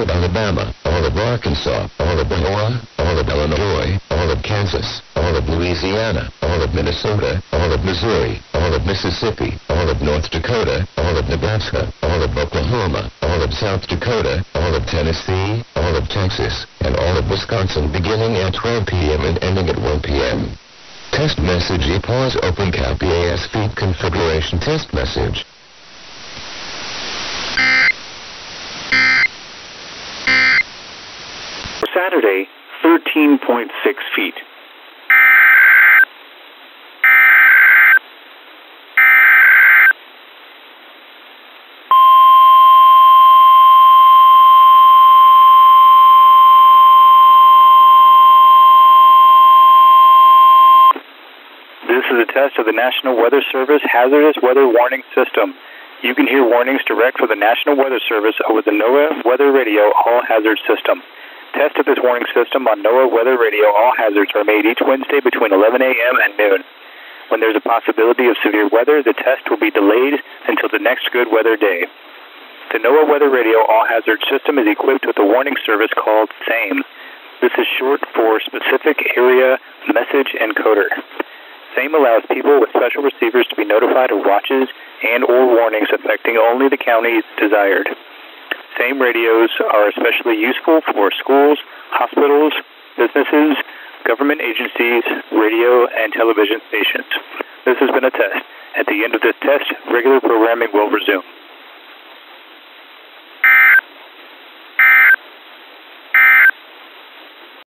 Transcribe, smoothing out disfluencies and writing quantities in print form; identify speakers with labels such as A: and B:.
A: of Alabama, all of Arkansas, all of Iowa, all of Illinois, all of Kansas, all of Louisiana, all of Minnesota, all of Missouri, all of Mississippi, all of North Dakota, all of Nebraska, all of Oklahoma, all of South Dakota, all of Tennessee, all of Texas, and all of Wisconsin beginning at 12 p.m. and ending at 1 p.m. Test message EAPAWS Open Cap EAS feed configuration test message.
B: Saturday, 13.6 feet. This is a test of the National Weather Service Hazardous Weather Warning System. You can hear warnings direct from the National Weather Service over the NOAA Weather Radio All Hazard System. Tests of this warning system on NOAA Weather Radio All Hazards are made each Wednesday between 11 a.m. and noon. When there's a possibility of severe weather, the test will be delayed until the next good weather day. The NOAA Weather Radio All Hazard System is equipped with a warning service called SAME. This is short for Specific Area Message Encoder. SAME allows people with special receivers to be notified of watches and or warnings affecting only the county desired. SAME radios are especially useful for schools, hospitals, businesses, government agencies, radio, and television stations. This has been a test. At the end of this test, regular programming will resume.